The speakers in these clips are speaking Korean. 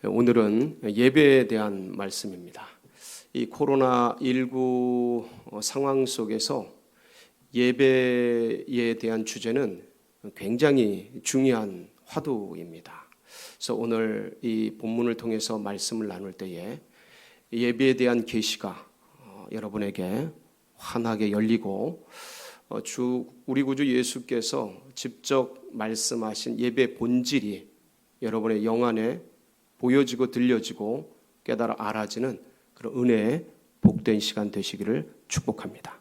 오늘은 예배에 대한 말씀입니다. 이 코로나19 상황 속에서 예배에 대한 주제는 굉장히 중요한 화두입니다. 그래서 오늘 이 본문을 통해서 말씀을 나눌 때에 예배에 대한 계시가 여러분에게 환하게 열리고 우리 구주 예수께서 직접 말씀하신 예배 본질이 여러분의 영안에 보여지고 들려지고 깨달아 알아지는 그런 은혜의 복된 시간 되시기를 축복합니다.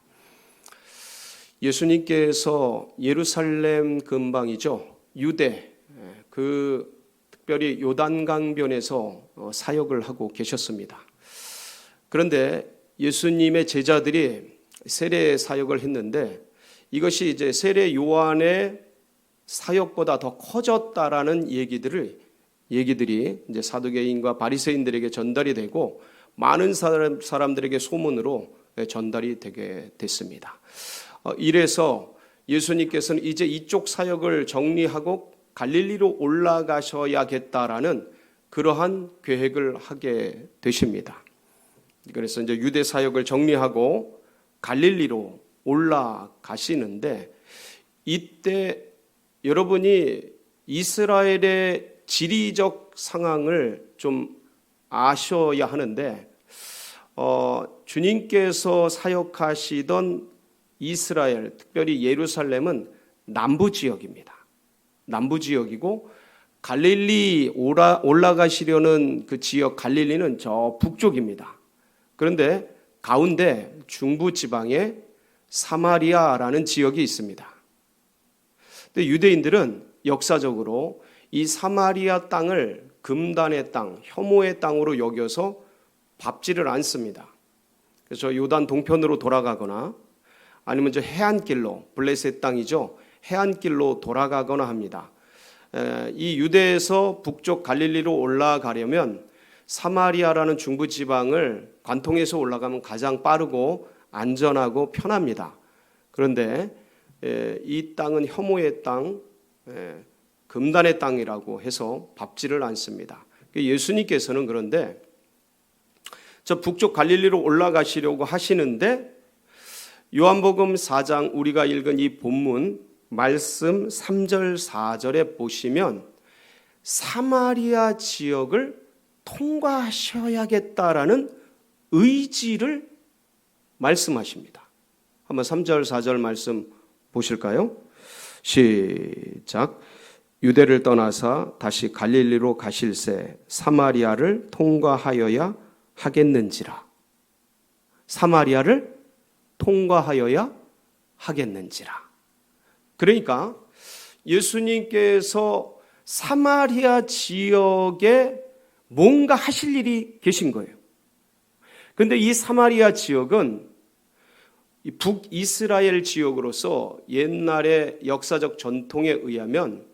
예수님께서 예루살렘 근방이죠, 유대, 특별히 요단강변에서 사역을 하고 계셨습니다. 그런데 예수님의 제자들이 세례 사역을 했는데 이것이 이제 세례 요한의 사역보다 더 커졌다라는 얘기들이 이제 사두개인과 바리새인들에게 전달이 되고 많은 사람들에게 소문으로 전달이 되게 됐습니다. 이래서 예수님께서는 이제 이쪽 사역을 정리하고 갈릴리로 올라가셔야겠다라는 그러한 계획을 하게 되십니다. 그래서 이제 유대 사역을 정리하고 갈릴리로 올라가시는데 이때 여러분이 이스라엘의 지리적 상황을 좀 아셔야 하는데 주님께서 사역하시던 이스라엘, 특별히 예루살렘은 남부 지역입니다. 남부 지역이고 갈릴리 올라가시려는 그 지역 갈릴리는 저 북쪽입니다. 그런데 가운데 중부 지방에 사마리아라는 지역이 있습니다. 근데 유대인들은 역사적으로 이 사마리아 땅을 금단의 땅, 혐오의 땅으로 여겨서 밟지를 않습니다. 그래서 요단 동편으로 돌아가거나 아니면 저 해안길로, 블레셋 땅이죠, 해안길로 돌아가거나 합니다. 이 유대에서 북쪽 갈릴리로 올라가려면 사마리아라는 중부 지방을 관통해서 올라가면 가장 빠르고 안전하고 편합니다. 그런데 이 땅은 혐오의 땅, 금단의 땅이라고 해서 밟지를 않습니다. 예수님께서는 그런데 저 북쪽 갈릴리로 올라가시려고 하시는데 요한복음 4장 우리가 읽은 이 본문 말씀 3절 4절에 보시면 사마리아 지역을 통과하셔야겠다라는 의지를 말씀하십니다. 한번 3절 4절 말씀 보실까요? 시작. 유대를 떠나사 다시 갈릴리로 가실새 사마리아를 통과하여야 하겠는지라. 사마리아를 통과하여야 하겠는지라. 그러니까 예수님께서 사마리아 지역에 뭔가 하실 일이 계신 거예요. 그런데 이 사마리아 지역은 북이스라엘 지역으로서 옛날의 역사적 전통에 의하면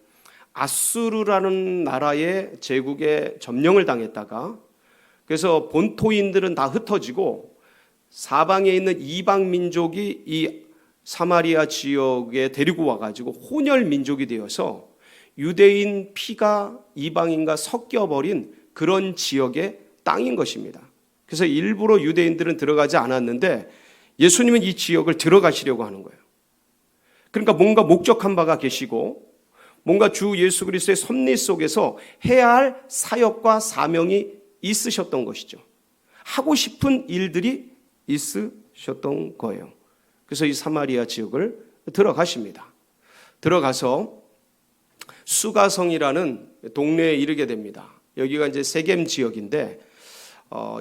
아수르라는 나라의 제국에 점령을 당했다가 그래서 본토인들은 다 흩어지고 사방에 있는 이방 민족이 이 사마리아 지역에 데리고 와가지고 혼혈 민족이 되어서 유대인 피가 이방인과 섞여버린 그런 지역의 땅인 것입니다. 그래서 일부러 유대인들은 들어가지 않았는데 예수님은 이 지역을 들어가시려고 하는 거예요. 그러니까 뭔가 목적한 바가 계시고 뭔가 주 예수 그리스도의 섭리 속에서 해야 할 사역과 사명이 있으셨던 것이죠. 하고 싶은 일들이 있으셨던 거예요. 그래서 이 사마리아 지역을 들어가십니다. 들어가서 수가성이라는 동네에 이르게 됩니다. 여기가 이제 세겜 지역인데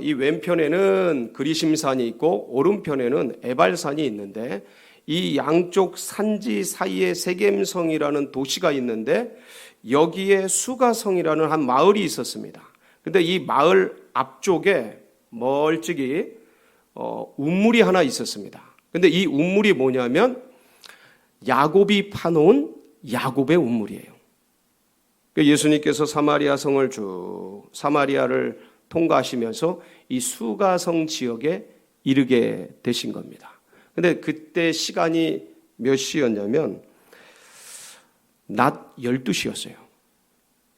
이 왼편에는 그리심산이 있고 오른편에는 에발산이 있는데 이 양쪽 산지 사이에 세겜성이라는 도시가 있는데 여기에 수가성이라는 한 마을이 있었습니다. 근데 이 마을 앞쪽에 멀찍이 우물이 하나 있었습니다. 근데 이 우물이 뭐냐면 야곱이 파놓은 야곱의 우물이에요. 예수님께서 사마리아 성을 사마리아를 통과하시면서 이 수가성 지역에 이르게 되신 겁니다. 근데 그때 시간이 몇 시였냐면 낮 12시였어요.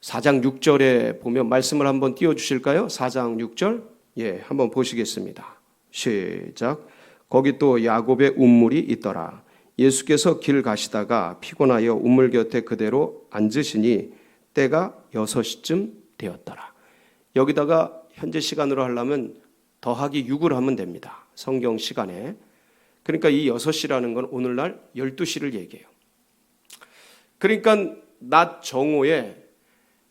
4장 6절에 보면 말씀을 한번 띄워주실까요? 4장 6절. 예, 한번 보시겠습니다. 시작. 거기 또 야곱의 운물이 있더라. 예수께서 길 가시다가 피곤하여 운물 곁에 그대로 앉으시니 때가 6시쯤 되었더라. 여기다가 현재 시간으로 하려면 더하기 6을 하면 됩니다. 성경 시간에. 그러니까 이 6시라는 건 오늘날 12시를 얘기해요. 그러니까 낮 정오에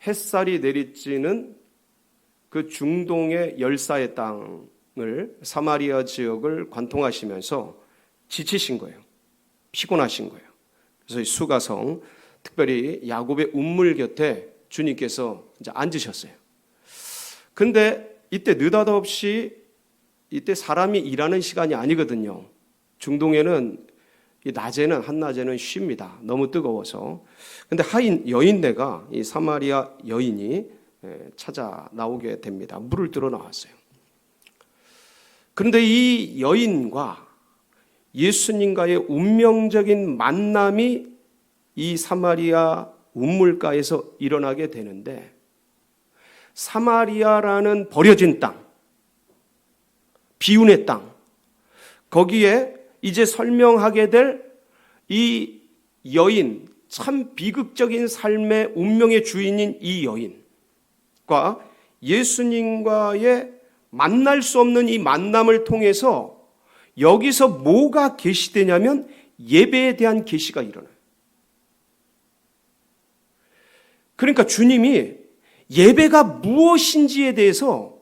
햇살이 내리쬐는 그 중동의 열사의 땅을, 사마리아 지역을 관통하시면서 지치신 거예요. 피곤하신 거예요. 그래서 이 수가성, 특별히 야곱의 운물 곁에 주님께서 이제 앉으셨어요. 근데 이때 느닷없이, 이때 사람이 일하는 시간이 아니거든요. 중동에는 낮에는, 한낮에는 쉽니다. 너무 뜨거워서. 근데 하인 여인네가, 이 사마리아 여인이 찾아 나오게 됩니다. 물을 들어 나왔어요. 그런데 이 여인과 예수님과의 운명적인 만남이 이 사마리아 운물가에서 일어나게 되는데, 사마리아라는 버려진 땅, 비운의 땅, 거기에 이제 설명하게 될 이 여인, 참 비극적인 삶의 운명의 주인인 이 여인과 예수님과의 만날 수 없는 이 만남을 통해서 여기서 뭐가 계시되냐면 예배에 대한 계시가 일어나요. 그러니까 주님이 예배가 무엇인지에 대해서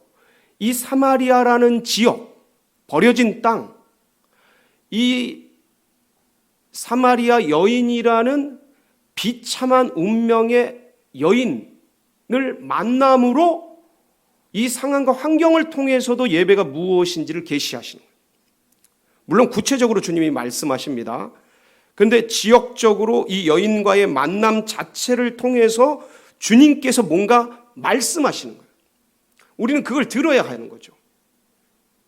이 사마리아라는 지역, 버려진 땅, 이 사마리아 여인이라는 비참한 운명의 여인을 만남으로 이 상황과 환경을 통해서도 예배가 무엇인지를 계시하시는 거예요. 물론 구체적으로 주님이 말씀하십니다. 그런데 지역적으로 이 여인과의 만남 자체를 통해서 주님께서 뭔가 말씀하시는 거예요. 우리는 그걸 들어야 하는 거죠.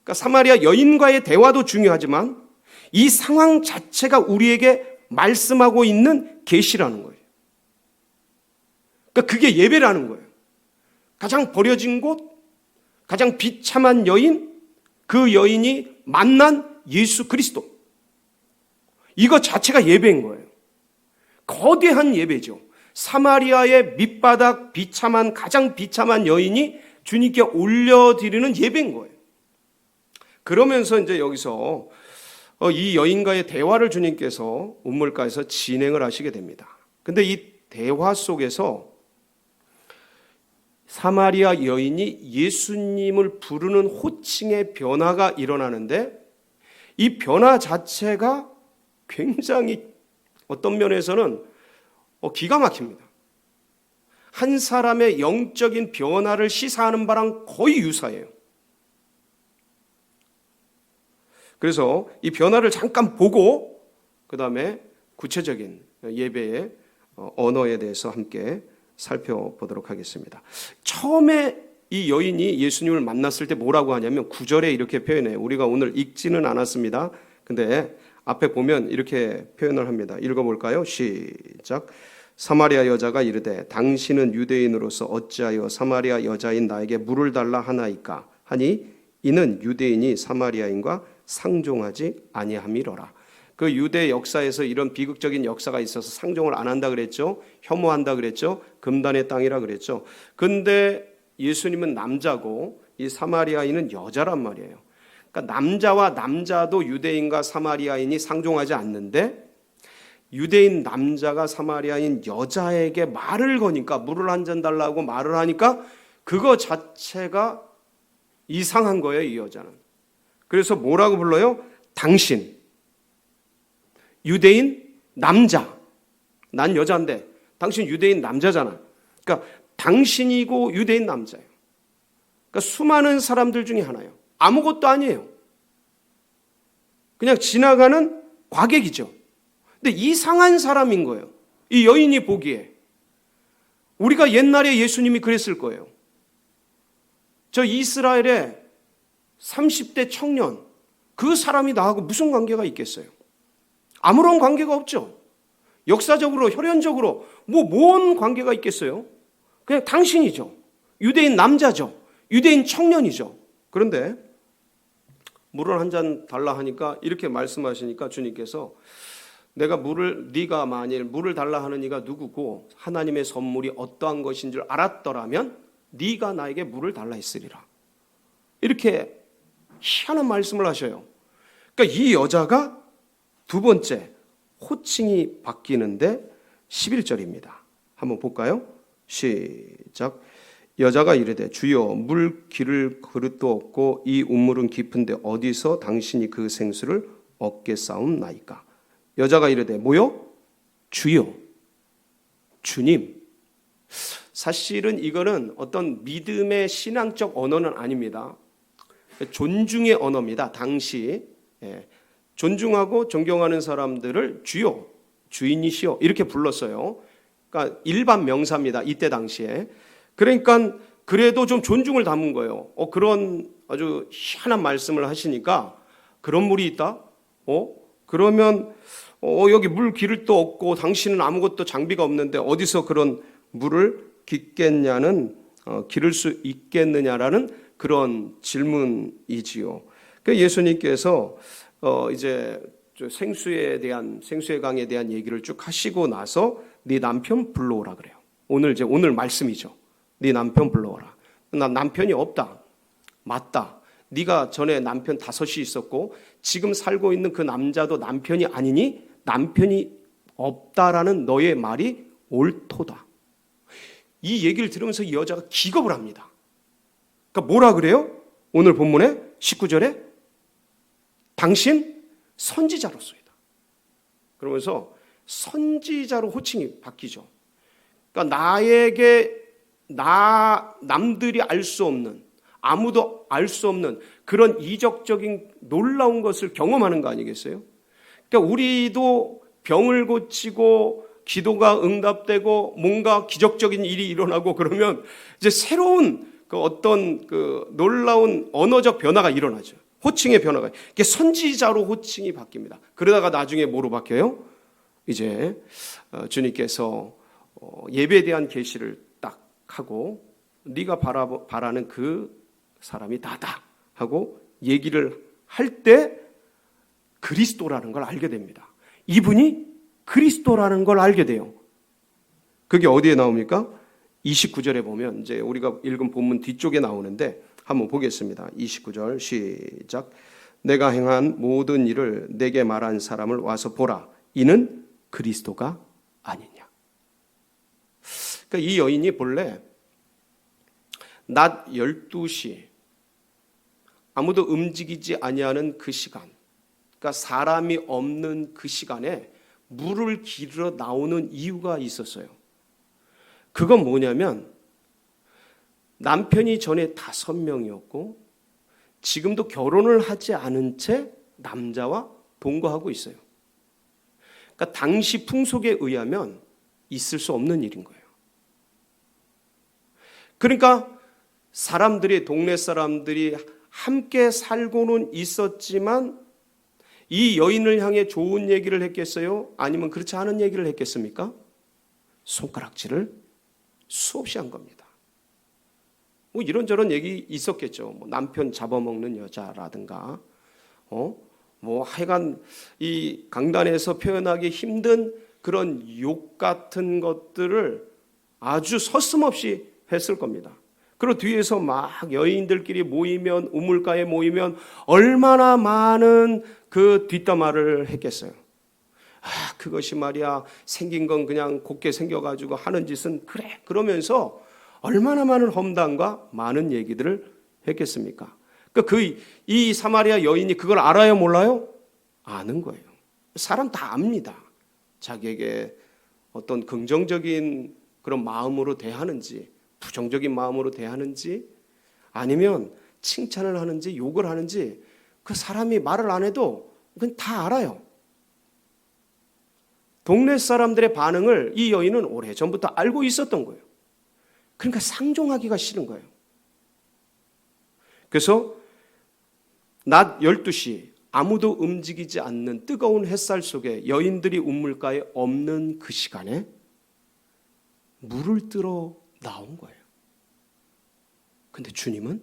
그러니까 사마리아 여인과의 대화도 중요하지만 이 상황 자체가 우리에게 말씀하고 있는 계시라는 거예요. 그러니까 그게 예배라는 거예요. 가장 버려진 곳, 가장 비참한 여인, 그 여인이 만난 예수 그리스도. 이거 자체가 예배인 거예요. 거대한 예배죠. 사마리아의 밑바닥 비참한, 가장 비참한 여인이 주님께 올려드리는 예배인 거예요. 그러면서 이제 여기서 이 여인과의 대화를 주님께서 운물가에서 진행을 하시게 됩니다. 근데 이 대화 속에서 사마리아 여인이 예수님을 부르는 호칭의 변화가 일어나는데, 이 변화 자체가 굉장히 어떤 면에서는 기가 막힙니다. 한 사람의 영적인 변화를 시사하는 바랑 거의 유사해요. 그래서 이 변화를 잠깐 보고 그 다음에 구체적인 예배의 언어에 대해서 함께 살펴보도록 하겠습니다. 처음에 이 여인이 예수님을 만났을 때 뭐라고 하냐면 9절에 이렇게 표현해요. 우리가 오늘 읽지는 않았습니다. 근데 앞에 보면 이렇게 표현을 합니다. 읽어볼까요? 시작. 사마리아 여자가 이르되 당신은 유대인으로서 어찌하여 사마리아 여자인 나에게 물을 달라 하나이까 하니 이는 유대인이 사마리아인과 상종하지 아니함이로라. 그 유대 역사에서 이런 비극적인 역사가 있어서 상종을 안 한다 그랬죠. 혐오한다 그랬죠. 금단의 땅이라 그랬죠. 근데 예수님은 남자고 이 사마리아인은 여자란 말이에요. 그러니까 남자와 남자도 유대인과 사마리아인이 상종하지 않는데, 유대인 남자가 사마리아인 여자에게 말을 거니까, 물을 한 잔 달라고 말을 하니까 그거 자체가 이상한 거예요, 이 여자는. 그래서 뭐라고 불러요? 당신. 유대인 남자. 난 여자인데 당신 유대인 남자잖아. 그러니까 당신이고 유대인 남자예요. 그러니까 수많은 사람들 중에 하나예요. 아무것도 아니에요. 그냥 지나가는 과객이죠. 근데 이상한 사람인 거예요. 이 여인이 보기에. 우리가 옛날에 예수님이 그랬을 거예요. 저 이스라엘의 30대 청년, 그 사람이 나하고 무슨 관계가 있겠어요? 아무런 관계가 없죠. 역사적으로, 혈연적으로 뭔 관계가 있겠어요? 그냥 당신이죠. 유대인 남자죠. 유대인 청년이죠. 그런데 물을 한 잔 달라 하니까 이렇게 말씀하시니까 주님께서 네가 만일 물을 달라 하는 이가 누구고 하나님의 선물이 어떠한 것인 줄 알았더라면 네가 나에게 물을 달라 했으리라. 이렇게 희한한 말씀을 하셔요. 그러니까 이 여자가 두 번째 호칭이 바뀌는데 11절입니다. 한번 볼까요? 시작. 여자가 이르되 주여 물 기를 그릇도 없고 이 우물은 깊은데 어디서 당신이 그 생수를 얻겠사옵나이까. 여자가 이르되 뭐요? 주여, 주님. 사실은 이거는 어떤 믿음의 신앙적 언어는 아닙니다. 존중의 언어입니다. 당시 존중하고 존경하는 사람들을 주여, 주인이시여 이렇게 불렀어요. 그러니까 일반 명사입니다. 이때 당시에. 그러니까 그래도 좀 존중을 담은 거예요. 그런 아주 희한한 말씀을 하시니까 그런 물이 있다? 그러면 여기 물 기를 도 없고 당신은 아무것도 장비가 없는데 어디서 그런 물을 기를 수 있겠느냐라는 그런 질문이지요. 그 예수님께서 이제 생수의 강에 대한 얘기를 쭉 하시고 나서 네 남편 불러오라 그래요. 오늘 말씀이죠. 네 남편 불러오라. 나 남편이 없다. 맞다. 네가 전에 남편 5이 있었고 지금 살고 있는 그 남자도 남편이 아니니 남편이 없다라는 너의 말이 옳도다. 이 얘기를 들으면서 이 여자가 기겁을 합니다. 그러니까 뭐라 그래요? 오늘 본문에 19절에 당신 선지자로소이다. 그러면서 선지자로 호칭이 바뀌죠. 그러니까 남들이 알 수 없는, 아무도 알 수 없는 그런 이적적인 놀라운 것을 경험하는 거 아니겠어요? 그러니까 우리도 병을 고치고 기도가 응답되고 뭔가 기적적인 일이 일어나고 그러면 이제 새로운 어떤 놀라운 언어적 변화가 일어나죠. 호칭의 변화가. 이게 선지자로 호칭이 바뀝니다. 그러다가 나중에 뭐로 바뀌어요? 이제 주님께서 예배에 대한 계시를 딱 하고 네가 바라는 그 사람이 나다 하고 얘기를 할 때 그리스도라는 걸 알게 됩니다. 이분이 그리스도라는 걸 알게 돼요. 그게 어디에 나옵니까? 29절에 보면 이제 우리가 읽은 본문 뒤쪽에 나오는데 한번 보겠습니다. 29절 시작. 내가 행한 모든 일을 내게 말한 사람을 와서 보라. 이는 그리스도가 아니냐. 그러니까 이 여인이 본래 낮 12시 아무도 움직이지 아니하는 그 시간, 그러니까 사람이 없는 그 시간에 물을 기르러 나오는 이유가 있었어요. 그건 뭐냐면 남편이 전에 5명이었고 지금도 결혼을 하지 않은 채 남자와 동거하고 있어요. 그러니까 당시 풍속에 의하면 있을 수 없는 일인 거예요. 그러니까 동네 사람들이 함께 살고는 있었지만 이 여인을 향해 좋은 얘기를 했겠어요? 아니면 그렇지 않은 얘기를 했겠습니까? 손가락질을 수없이 한 겁니다. 뭐 이런저런 얘기 있었겠죠. 뭐 남편 잡아먹는 여자라든가, 뭐 하여간 이 강단에서 표현하기 힘든 그런 욕 같은 것들을 아주 서슴없이 했을 겁니다. 그리고 뒤에서 막 여인들끼리 모이면, 우물가에 모이면 얼마나 많은 그 뒷담화를 했겠어요. 그것이 말이야 생긴 건 그냥 곱게 생겨가지고 하는 짓은 그래. 그러면서 얼마나 많은 험담과 많은 얘기들을 했겠습니까? 그러니까 이 사마리아 여인이 그걸 알아요, 몰라요? 아는 거예요. 사람 다 압니다. 자기에게 어떤 긍정적인 그런 마음으로 대하는지 부정적인 마음으로 대하는지 아니면 칭찬을 하는지 욕을 하는지 그 사람이 말을 안 해도 그건 다 알아요. 동네 사람들의 반응을 이 여인은 오래전부터 알고 있었던 거예요. 그러니까 상종하기가 싫은 거예요. 그래서 낮 12시 아무도 움직이지 않는 뜨거운 햇살 속에 여인들이 우물가에 없는 그 시간에 물을 뜨러 나온 거예요. 근데 주님은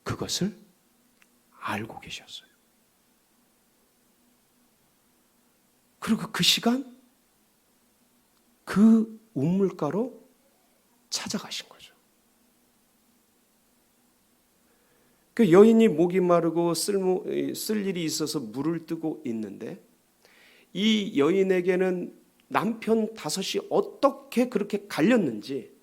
그것을 알고 계셨어요. 그리고 그 시간 그 우물가로 찾아가신 거죠. 그 여인이 목이 마르고 쓸 일이 있어서 물을 뜨고 있는데 이 여인에게는 남편 5이 어떻게 그렇게 갈렸는지,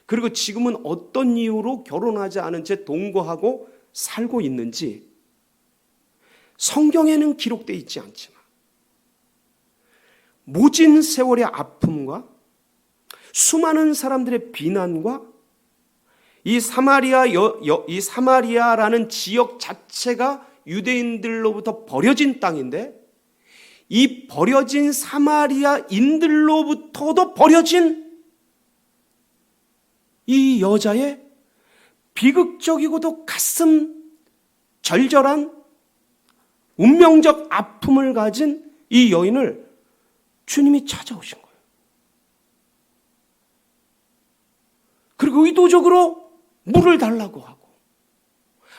그리고 지금은 어떤 이유로 결혼하지 않은 채 동거하고 살고 있는지 성경에는 기록되어 있지 않지만 모진 세월의 아픔과 수많은 사람들의 비난과 이 사마리아라는 지역 자체가 유대인들로부터 버려진 땅인데 이 버려진 사마리아인들로부터도 버려진 이 여자의 비극적이고도 가슴 절절한 운명적 아픔을 가진 이 여인을 주님이 찾아오신 거예요. 그리고 의도적으로 물을 달라고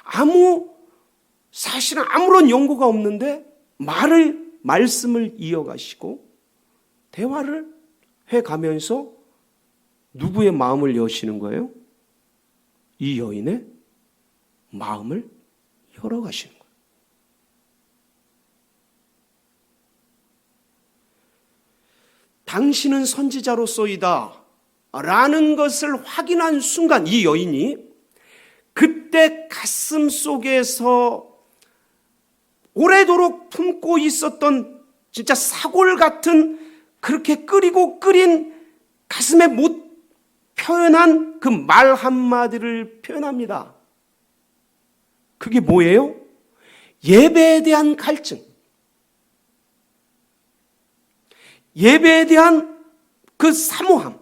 하고 사실은 아무런 연고가 없는데 말씀을 이어가시고 대화를 해가면서 누구의 마음을 여시는 거예요? 이 여인의 마음을 열어가시는 거예요. 당신은 선지자로소이다 라는 것을 확인한 순간 이 여인이 그때 가슴 속에서 오래도록 품고 있었던 진짜 사골 같은 그렇게 끓인 가슴에 못 표현한 그 말 한마디를 표현합니다. 그게 뭐예요? 예배에 대한 갈증, 예배에 대한 그 사모함.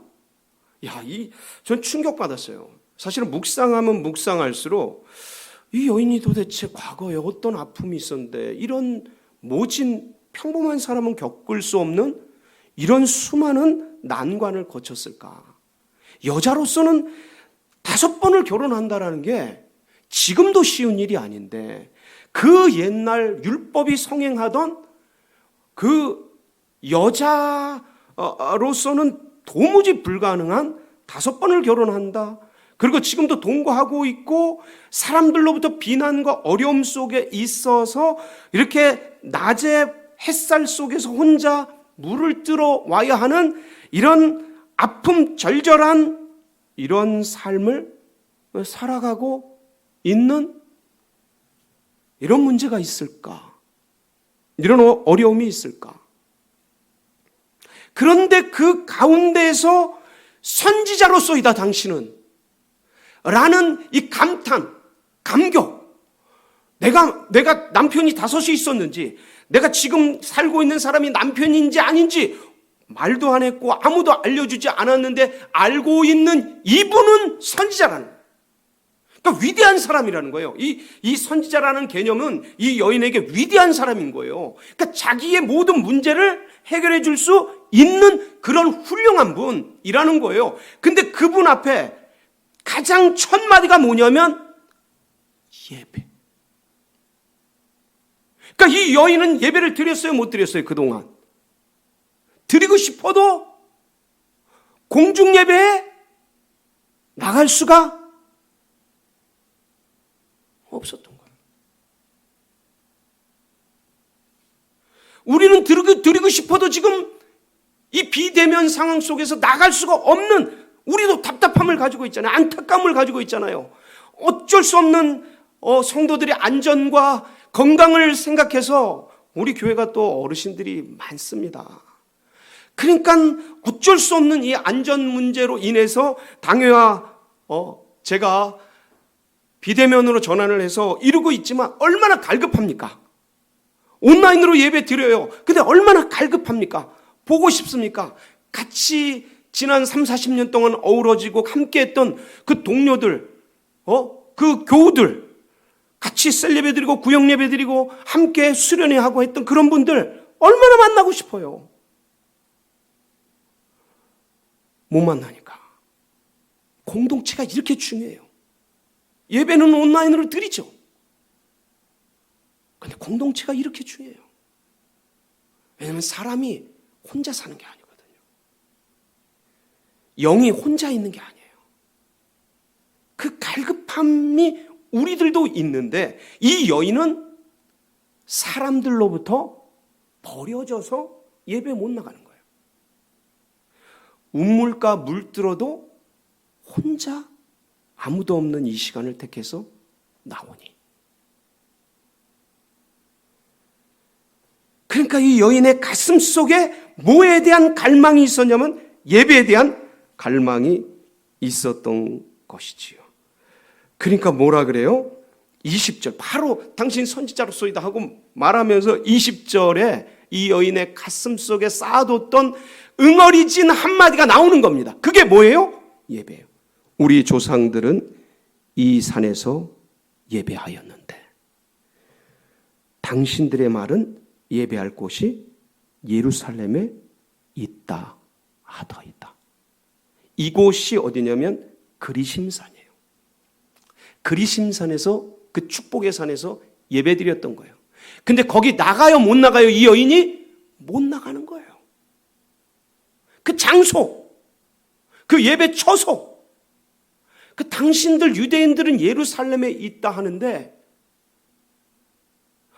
전 충격받았어요. 사실은 묵상하면 묵상할수록 이 여인이 도대체 과거에 어떤 아픔이 있었는데 이런 모진 평범한 사람은 겪을 수 없는 이런 수많은 난관을 거쳤을까? 여자로서는 5번을 결혼한다라는 게 지금도 쉬운 일이 아닌데 그 옛날 율법이 성행하던 그 여자로서는 도무지 불가능한 5번을 결혼한다. 그리고 지금도 동거하고 있고 사람들로부터 비난과 어려움 속에 있어서 이렇게 낮에 햇살 속에서 혼자 물을 뜨러 와야 하는 이런 아픔 절절한 이런 삶을 살아가고 있는 이런 문제가 있을까? 이런 어려움이 있을까? 그런데 그 가운데에서 선지자로서이다 당신은 라는 이 감탄, 감격, 내가 남편이 5이 있었는지, 내가 지금 살고 있는 사람이 남편인지 아닌지 말도 안 했고 아무도 알려주지 않았는데 알고 있는 이분은 선지자라는 거예요. 그러니까 위대한 사람이라는 거예요. 이 선지자라는 개념은 이 여인에게 위대한 사람인 거예요. 그러니까 자기의 모든 문제를 해결해 줄 수 있는 그런 훌륭한 분이라는 거예요. 근데 그분 앞에 가장 첫 마디가 뭐냐면 예배. 그러니까 이 여인은 예배를 드렸어요, 못 드렸어요, 그동안? 드리고 싶어도 공중 예배에 나갈 수가 없었던 거예요. 우리는 드리고 싶어도 지금 이 비대면 상황 속에서 나갈 수가 없는 우리도 답답함을 가지고 있잖아요. 안타까움을 가지고 있잖아요. 어쩔 수 없는 성도들의 안전과 건강을 생각해서 우리 교회가 또 어르신들이 많습니다. 그러니까 어쩔 수 없는 이 안전 문제로 인해서 당회와 제가 비대면으로 전환을 해서 이루고 있지만 얼마나 갈급합니까? 온라인으로 예배 드려요. 근데 얼마나 갈급합니까? 보고 싶습니까? 같이 지난 30-40년 동안 어우러지고 함께했던 그 동료들, 그 교우들, 같이 셀 예배 드리고 구역 예배 드리고 함께 수련회하고 했던 그런 분들 얼마나 만나고 싶어요. 못 만나니까. 공동체가 이렇게 중요해요. 예배는 온라인으로 드리죠. 근데 공동체가 이렇게 중요해요. 왜냐하면 사람이 혼자 사는 게 아니거든요. 영이 혼자 있는 게 아니에요. 그 갈급함이 우리들도 있는데 이 여인은 사람들로부터 버려져서 예배 못 나가는 거예요. 우물가 물들어도 혼자 아무도 없는 이 시간을 택해서 나오니. 그러니까 이 여인의 가슴 속에 뭐에 대한 갈망이 있었냐면 예배에 대한 갈망이 있었던 것이지요. 그러니까 뭐라 그래요? 20절 바로 당신 선지자로소이다 하고 말하면서 20절에 이 여인의 가슴 속에 쌓아뒀던 응어리진 한마디가 나오는 겁니다. 그게 뭐예요? 예배예요. 우리 조상들은 이 산에서 예배하였는데 당신들의 말은 예배할 곳이 예루살렘에 있다 하더이다. 이곳이 어디냐면 그리심산이에요. 그리심산에서 그 축복의 산에서 예배드렸던 거예요. 근데 거기 나가요 못 나가요? 이 여인이 못 나가는 거예요. 그 장소, 그 예배 처소, 그 당신들 유대인들은 예루살렘에 있다 하는데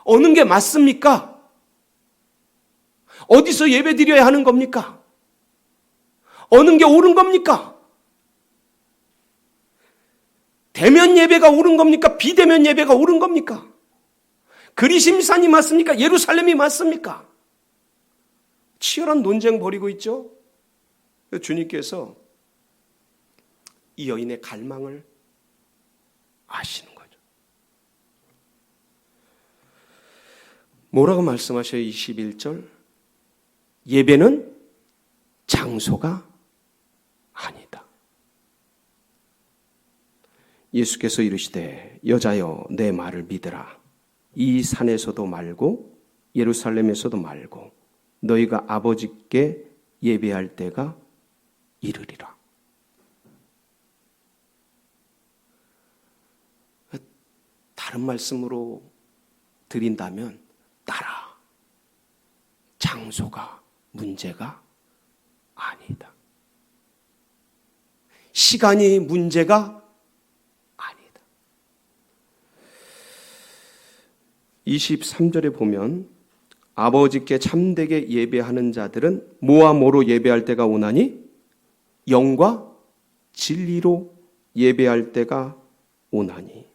어느 게 맞습니까? 어디서 예배 드려야 하는 겁니까? 어느 게 옳은 겁니까? 대면 예배가 옳은 겁니까? 비대면 예배가 옳은 겁니까? 그리심산이 맞습니까? 예루살렘이 맞습니까? 치열한 논쟁 벌이고 있죠. 주님께서 이 여인의 갈망을 아시는 거죠. 뭐라고 말씀하셔요? 21절. 예배는 장소가 아니다. 예수께서 이르시되 여자여 내 말을 믿으라. 이 산에서도 말고 예루살렘에서도 말고 너희가 아버지께 예배할 때가 이르리라. 다른 말씀으로 드린다면 따라. 장소가 문제가 아니다. 시간이 문제가 아니다. 23절에 보면 아버지께 참되게 예배하는 자들은 뭐와 뭐로 예배할 때가 오나니 영과 진리로 예배할 때가 오나니.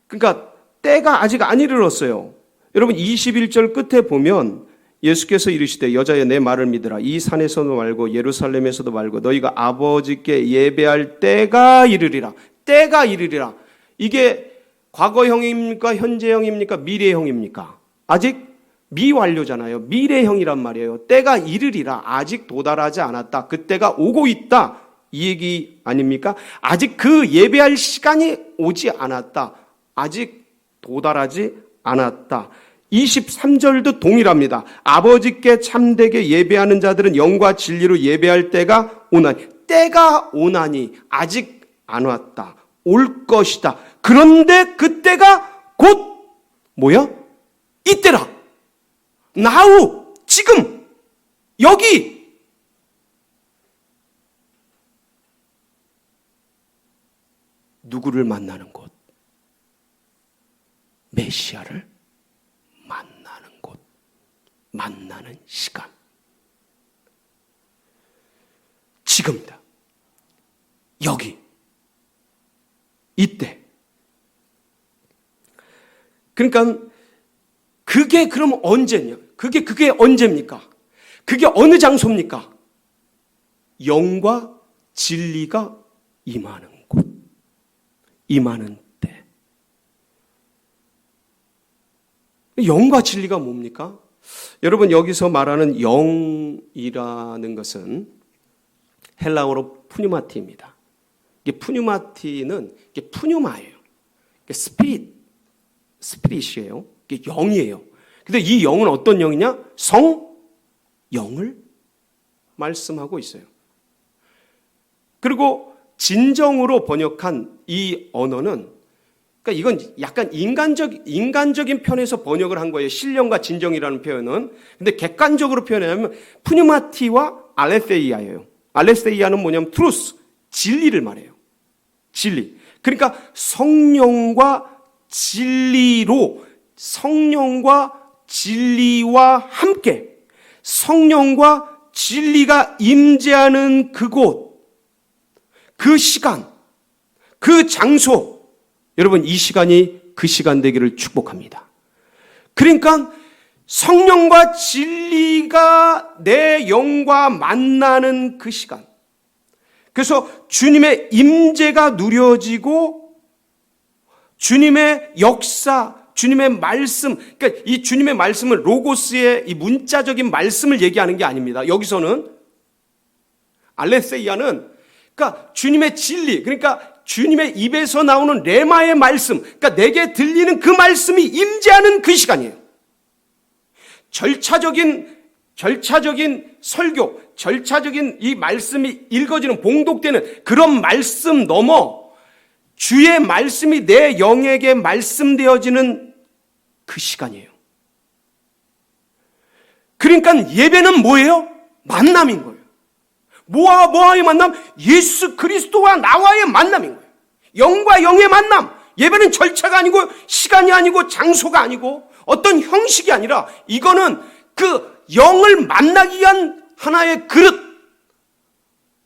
그러니까 때가 아직 안 이르렀어요. 여러분 21절 끝에 보면 예수께서 이르시되 여자여 내 말을 믿으라. 이 산에서도 말고 예루살렘에서도 말고 너희가 아버지께 예배할 때가 이르리라. 때가 이르리라. 이게 과거형입니까? 현재형입니까? 미래형입니까? 아직 미완료잖아요. 미래형이란 말이에요. 때가 이르리라. 아직 도달하지 않았다. 그때가 오고 있다. 이 얘기 아닙니까? 아직 그 예배할 시간이 오지 않았다. 아직 도달하지 않았다. 23절도 동일합니다. 아버지께 참되게 예배하는 자들은 영과 진리로 예배할 때가 오나니. 때가 오나니 아직 안 왔다. 올 것이다. 그런데 그때가 곧 뭐야? 이때라. now. 지금. 여기. 누구를 만나는 곳? 메시아를 만나는 곳, 만나는 시간. 지금이다. 여기. 이때. 그러니까 그게 그럼 언제냐? 그게 언제입니까? 그게 어느 장소입니까? 영과 진리가 임하는 곳. 임하는 때. 영과 진리가 뭡니까? 여러분 여기서 말하는 영이라는 것은 헬라어로 푸뉴마티입니다. 이게 푸뉴마티는 이게 푸뉴마예요. 이게 스피릿이에요. 이게 영이에요. 근데 이 영은 어떤 영이냐? 성 영을 말씀하고 있어요. 그리고 진정으로 번역한 이 언어는, 그러니까 이건 약간 인간적인 편에서 번역을 한 거예요. 신령과 진정이라는 표현은. 근데 객관적으로 표현하면 푸뉴마티와 알레세이아예요. 알레세이아는 뭐냐면 트루스, 진리를 말해요. 진리. 그러니까 성령과 진리로, 성령과 진리와 함께, 성령과 진리가 임재하는 그곳, 그 시간, 그 장소, 여러분 이 시간이 그 시간 되기를 축복합니다. 그러니까 성령과 진리가 내 영과 만나는 그 시간, 그래서 주님의 임재가 누려지고 주님의 역사, 주님의 말씀, 그러니까 이 주님의 말씀은 로고스의 이 문자적인 말씀을 얘기하는 게 아닙니다. 여기서는 알레세이아는 그러니까 주님의 진리, 그러니까 주님의 입에서 나오는 레마의 말씀, 그러니까 내게 들리는 그 말씀이 임재하는 그 시간이에요. 절차적인 설교, 절차적인 이 말씀이 읽어지는, 봉독되는 그런 말씀 넘어 주의 말씀이 내 영에게 말씀되어지는 그 시간이에요. 그러니까 예배는 뭐예요? 만남인 거예요. 뭐와의 만남? 예수 그리스도와 나와의 만남인 거예요. 영과 영의 만남. 예배는 절차가 아니고 시간이 아니고 장소가 아니고 어떤 형식이 아니라 이거는 그 영을 만나기 위한 하나의 그릇,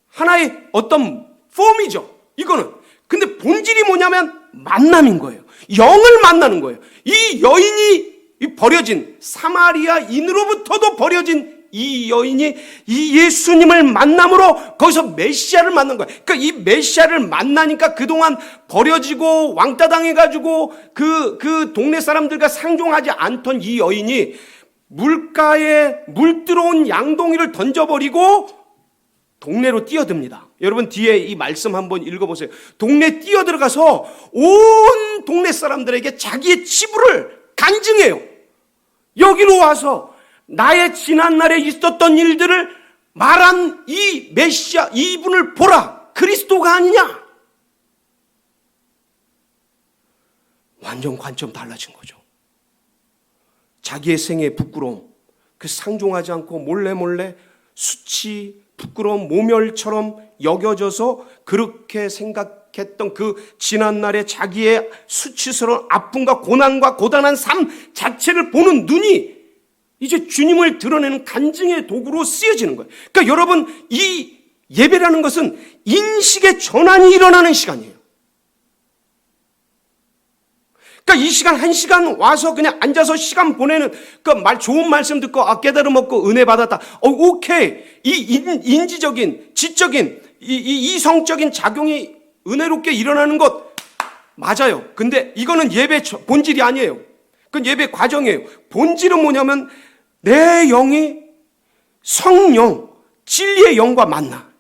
하나의 어떤 폼이죠. 이거는. 근데 본질이 뭐냐면 만남인 거예요. 영을 만나는 거예요. 이 여인이 버려진, 사마리아인으로부터도 버려진 이 여인이 이 예수님을 만남으로 거기서 메시아를 만난 거예요. 그러니까 이 메시아를 만나니까 그동안 버려지고 왕따 당해가지고 그 동네 사람들과 상종하지 않던 이 여인이 물가에 물들어온 양동이를 던져버리고 동네로 뛰어듭니다. 여러분 뒤에 이 말씀 한번 읽어보세요. 동네 뛰어들어가서 온 동네 사람들에게 자기의 치부를 간증해요. 여기로 와서 나의 지난날에 있었던 일들을 말한 이 메시아, 이분을 보라. 그리스도가 아니냐. 완전 관점 달라진 거죠. 자기의 생애의 부끄러움, 그 상종하지 않고 몰래 수치, 부끄러움, 모멸처럼 여겨져서 그렇게 생각했던 그 지난날의 자기의 수치스러운 아픔과 고난과 고단한 삶 자체를 보는 눈이 이제 주님을 드러내는 간증의 도구로 쓰여지는 거예요. 그러니까 여러분, 이 예배라는 것은 인식의 전환이 일어나는 시간이에요. 그러니까 이 시간, 한 시간 와서 그냥 앉아서 시간 보내는 그 좋은 말씀 듣고 깨달음 얻고 은혜 받았다. 오케이. 이 인지적인, 지적인, 이성적인 작용이 은혜롭게 일어나는 것 맞아요. 근데 이거는 예배 본질이 아니에요. 그건 예배 과정이에요. 본질은 뭐냐면 내 영이 성령, 진리의 영과 만나.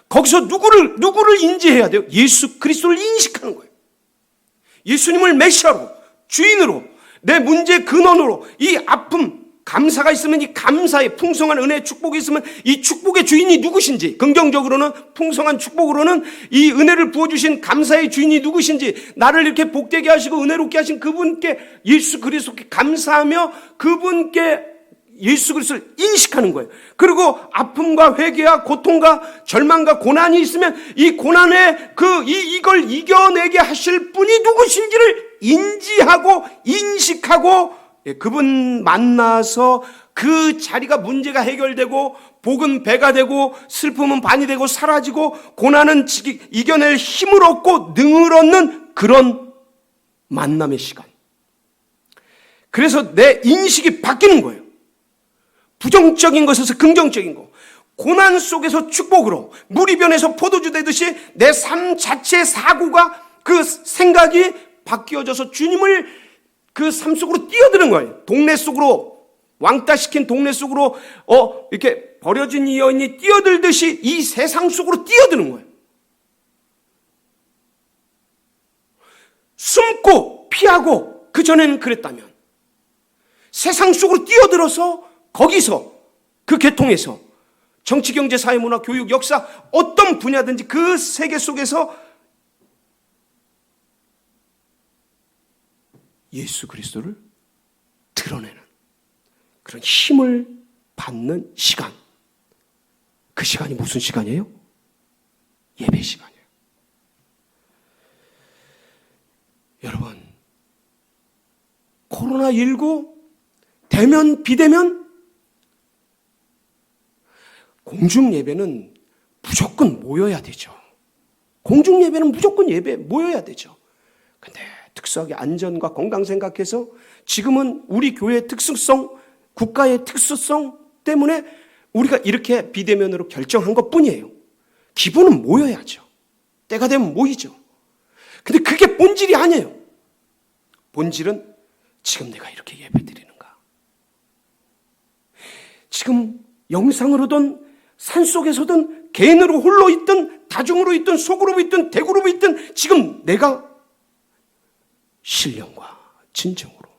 거기서 누구를 인지해야 돼요? 예수 그리스도를 인식하는 거예요. 예수님을 메시아로, 주인으로, 내 문제의 근원으로, 이 아픔, 감사가 있으면 이 감사의 풍성한 은혜의 축복이 있으면 이 축복의 주인이 누구신지, 긍정적으로는 풍성한 축복으로는 이 은혜를 부어주신 감사의 주인이 누구신지, 나를 이렇게 복되게 하시고 은혜롭게 하신 그분께, 예수 그리스도께 감사하며 그분께 예수 그리스도를 인식하는 거예요. 그리고 아픔과 회개와 고통과 절망과 고난이 있으면 이 고난에 이걸 이겨내게 하실 분이 누구신지를 인지하고 인식하고 그분 만나서 그 자리가 문제가 해결되고 복은 배가 되고 슬픔은 반이 되고 사라지고 고난은 이겨낼 힘을 얻고 능을 얻는 그런 만남의 시간. 그래서 내 인식이 바뀌는 거예요. 부정적인 것에서 긍정적인 것, 고난 속에서 축복으로, 물이변에서 포도주 되듯이 내 삶 자체의 사고가, 그 생각이 바뀌어져서 주님을 그 삶 속으로 뛰어드는 거예요. 동네 속으로, 왕따시킨 동네 속으로 이렇게 버려진 이 여인이 뛰어들듯이 이 세상 속으로 뛰어드는 거예요. 숨고 피하고 그전에는 그랬다면 세상 속으로 뛰어들어서 거기서 그 계통에서 정치, 경제, 사회, 문화, 교육, 역사 어떤 분야든지 그 세계 속에서 예수 그리스도를 드러내는 그런 힘을 받는 시간. 그 시간이 무슨 시간이에요? 예배 시간이에요. 여러분, 코로나19 대면 비대면 공중 예배는 무조건 모여야 되죠. 공중 예배는 무조건 예배 모여야 되죠. 근데 특수하게 안전과 건강 생각해서 지금은 우리 교회의 특수성, 국가의 특수성 때문에 우리가 이렇게 비대면으로 결정한 것뿐이에요. 기본은 모여야죠. 때가 되면 모이죠. 근데 그게 본질이 아니에요. 본질은 지금 내가 이렇게 예배드리는가? 지금 영상으로든 산속에서든 개인으로 홀로 있든 다중으로 있든 소그룹 있든 대그룹 있든 지금 내가 신령과 진정으로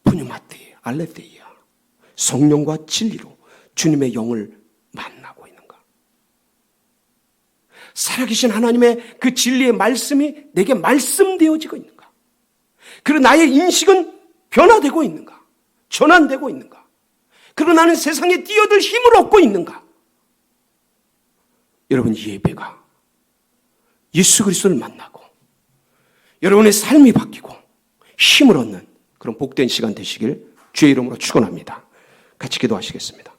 푸뉴마테이 알레테이아 성령과 진리로 주님의 영을 만나고 있는가? 살아계신 하나님의 그 진리의 말씀이 내게 말씀되어지고 있는가? 그리고 나의 인식은 변화되고 있는가? 전환되고 있는가? 그리고 나는 세상에 뛰어들 힘을 얻고 있는가? 여러분, 이 예배가 예수 그리스도를 만나고 여러분의 삶이 바뀌고 힘을 얻는 그런 복된 시간 되시길 주의 이름으로 축원합니다. 같이 기도하시겠습니다.